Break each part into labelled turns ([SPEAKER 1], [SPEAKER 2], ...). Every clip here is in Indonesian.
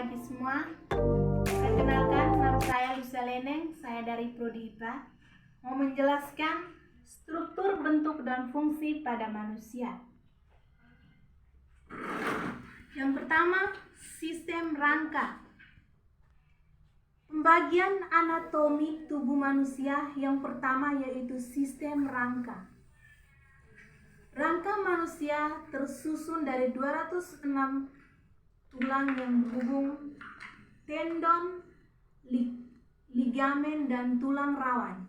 [SPEAKER 1] pagi semua. Perkenalkan, nama saya Lucia Leneng, saya dari Prodi IPA. Mau menjelaskan struktur, bentuk, dan fungsi pada manusia. Yang pertama, sistem rangka. Pembagian anatomi tubuh manusia yang pertama yaitu sistem rangka. Rangka manusia tersusun dari 206 tulang yang berhubung, tendon, ligamen, dan tulang rawan.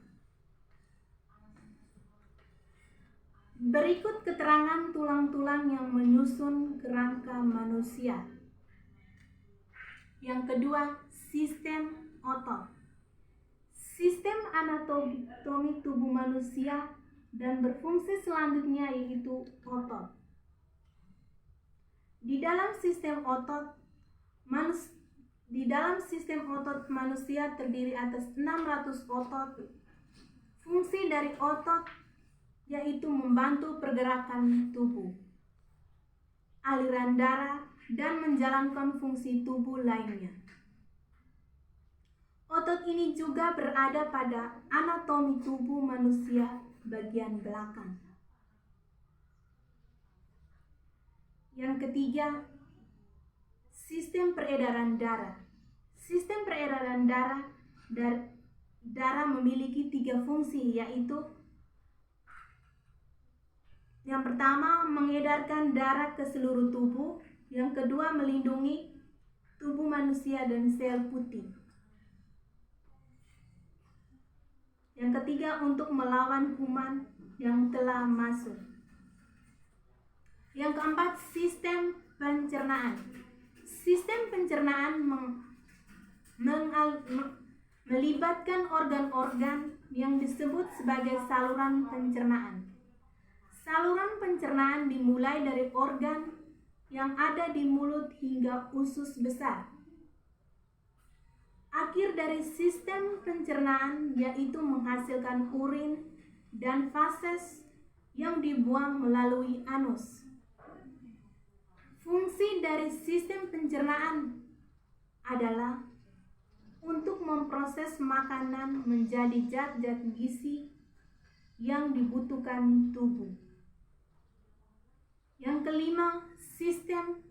[SPEAKER 1] Berikut keterangan tulang-tulang yang menyusun kerangka manusia. Yang kedua, sistem otot. Sistem anatomi tubuh manusia dan berfungsi selanjutnya yaitu otot. Di dalam sistem otot manusia terdiri atas 600 otot. Fungsi dari otot yaitu membantu pergerakan tubuh, aliran darah, dan menjalankan fungsi tubuh lainnya. Otot ini juga berada pada anatomi tubuh manusia bagian belakang. Yang ketiga, sistem peredaran darah. Sistem peredaran darah memiliki 3 fungsi, yaitu yang pertama, mengedarkan darah ke seluruh tubuh. Yang kedua, melindungi tubuh manusia dan sel putih. Yang ketiga, untuk melawan kuman yang telah masuk. Yang keempat, sistem pencernaan. Sistem pencernaan melibatkan organ-organ yang disebut sebagai saluran pencernaan. Saluran pencernaan dimulai dari organ yang ada di mulut hingga usus besar. Akhir dari sistem pencernaan yaitu menghasilkan urin dan feses yang dibuang melalui anus. Fungsi dari sistem pencernaan adalah untuk memproses makanan menjadi zat-zat gizi yang dibutuhkan tubuh. Yang kelima, sistem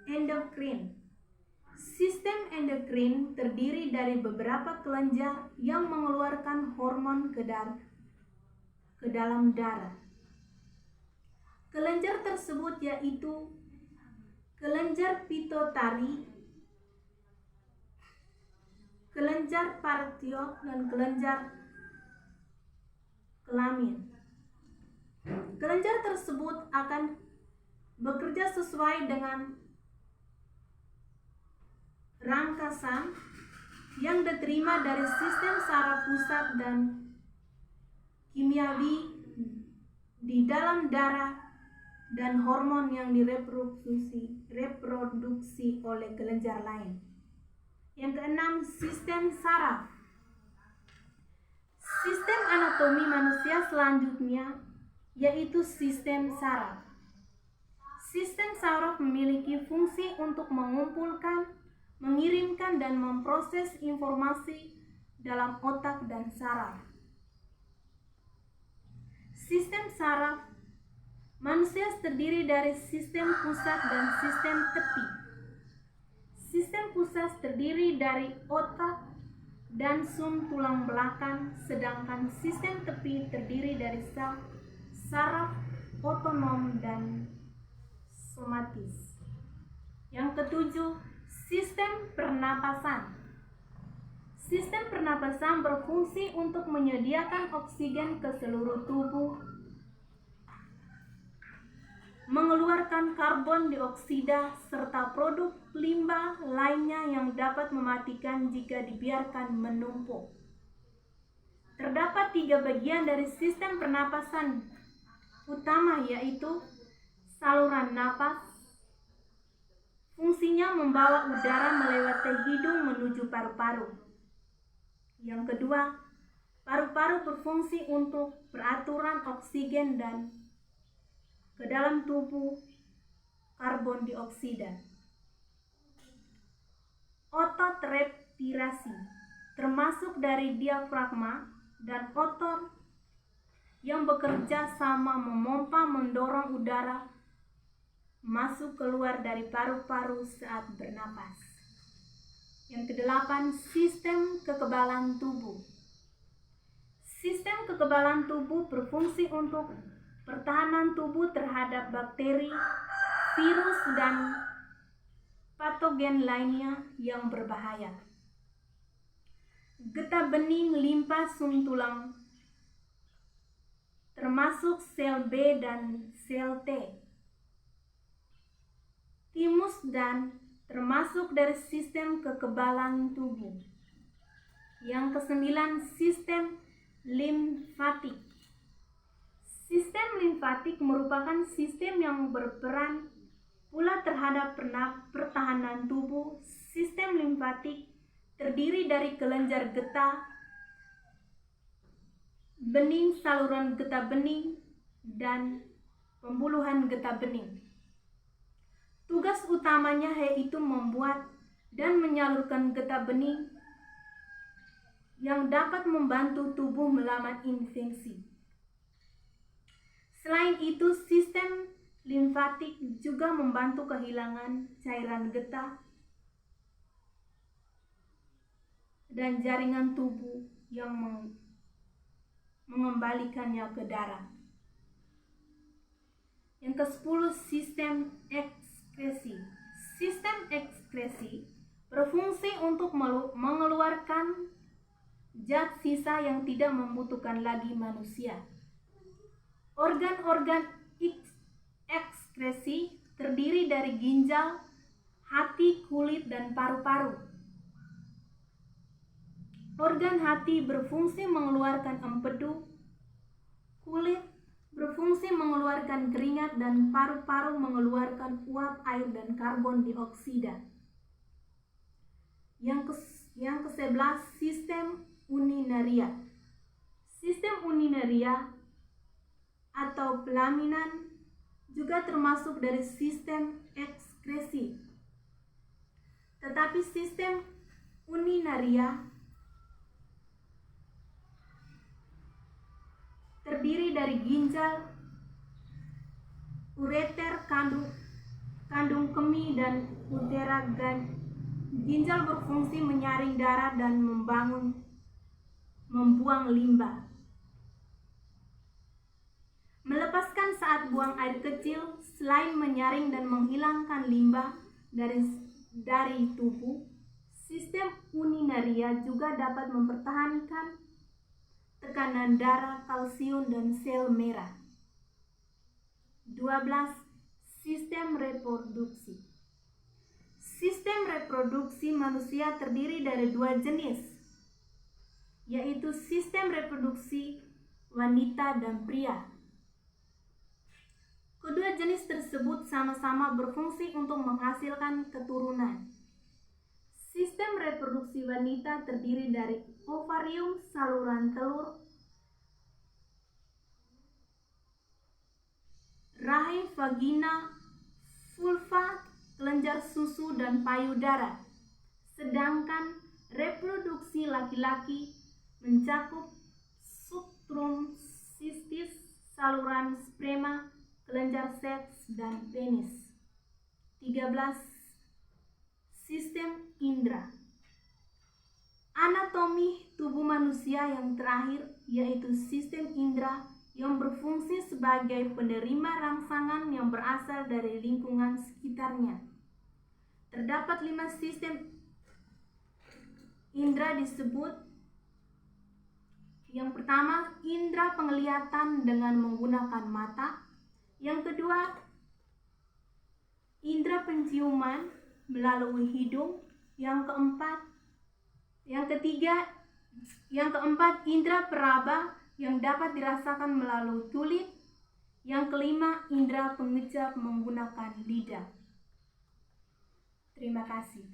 [SPEAKER 1] endokrin. Sistem endokrin terdiri dari beberapa kelenjar yang mengeluarkan hormon ke dalam darah. Kelenjar tersebut yaitu kelenjar pituitari, kelenjar pankreas, dan kelenjar kelamin. Kelenjar tersebut akan bekerja sesuai dengan rangkasan yang diterima dari sistem saraf pusat dan kimiawi di dalam darah dan hormon yang direproduksi oleh kelenjar lain. Yang keenam, sistem saraf. Sistem anatomi manusia selanjutnya yaitu sistem saraf. Sistem saraf memiliki fungsi untuk mengumpulkan, mengirimkan, dan memproses informasi dalam otak dan saraf. Sistem saraf manusia terdiri dari sistem pusat dan sistem tepi. Sistem pusat terdiri dari otak dan sum tulang belakang, sedangkan sistem tepi terdiri dari saraf otonom dan somatis. Yang ketujuh, sistem pernapasan. Sistem pernapasan berfungsi untuk menyediakan oksigen ke seluruh tubuh, mengeluarkan karbon dioksida serta produk limbah lainnya yang dapat mematikan jika dibiarkan menumpuk. Terdapat 3 bagian dari sistem pernapasan utama yaitu saluran napas. Fungsinya membawa udara melewati hidung menuju paru-paru. Yang kedua, paru-paru berfungsi untuk peraturan oksigen dan ke dalam tubuh karbon dioksida. otot respirasi, termasuk dari diafragma dan otot yang bekerja sama memompa mendorong udara masuk keluar dari paru-paru saat bernapas. Yang kedelapan, sistem kekebalan tubuh. Sistem kekebalan tubuh berfungsi untuk pertahanan tubuh terhadap bakteri, virus, dan patogen lainnya yang berbahaya. Getah bening, limpa, sum tulang, termasuk sel B dan sel T. Timus dan termasuk dari sistem kekebalan tubuh. Yang kesembilan, sistem limfatik. Sistem limfatik merupakan sistem yang berperan pula terhadap pertahanan tubuh. Sistem limfatik terdiri dari kelenjar getah bening, saluran getah bening, dan pembuluhan getah bening. Tugas utamanya yaitu membuat dan menyalurkan getah bening yang dapat membantu tubuh melawan infeksi. Selain itu, sistem limfatik juga membantu kehilangan cairan getah dan jaringan tubuh yang mengembalikannya ke darah. Yang ke-10, sistem ekskresi. Sistem ekskresi berfungsi untuk mengeluarkan zat sisa yang tidak membutuhkan lagi manusia. Organ-organ ekskresi terdiri dari ginjal, hati, kulit, dan paru-paru. Organ hati berfungsi mengeluarkan empedu, kulit berfungsi mengeluarkan keringat, dan paru-paru mengeluarkan uap air dan karbon dioksida. Yang ke-11, sistem urinaria. Sistem urinaria atau pelaminan juga termasuk dari sistem ekskresi. Tetapi sistem urinaria terdiri dari ginjal, ureter, kandung kemih, dan utera. Ginjal berfungsi menyaring darah dan membuang limbah. Melepaskan saat buang air kecil, selain menyaring dan menghilangkan limbah dari tubuh, sistem urinaria juga dapat mempertahankan tekanan darah, kalsium, dan sel merah. 12. Sistem reproduksi. Sistem reproduksi manusia terdiri dari dua jenis, yaitu sistem reproduksi wanita dan pria. Kedua jenis tersebut sama-sama berfungsi untuk menghasilkan keturunan. Sistem reproduksi wanita terdiri dari ovarium, saluran telur, rahim, vagina, vulva, kelenjar susu, dan payudara. Sedangkan reproduksi laki-laki mencakup substrum, sistis, saluran sperma, kelenjar seks, dan penis. 13. Sistem indera. Anatomi tubuh manusia yang terakhir yaitu sistem indera yang berfungsi sebagai penerima rangsangan yang berasal dari lingkungan sekitarnya. Terdapat 5 sistem indera disebut. Yang pertama, indera penglihatan dengan menggunakan mata. Yang kedua, indera penciuman melalui hidung. Yang keempat, indera peraba yang dapat dirasakan melalui kulit. Yang kelima, indera pengecap menggunakan lidah. Terima kasih.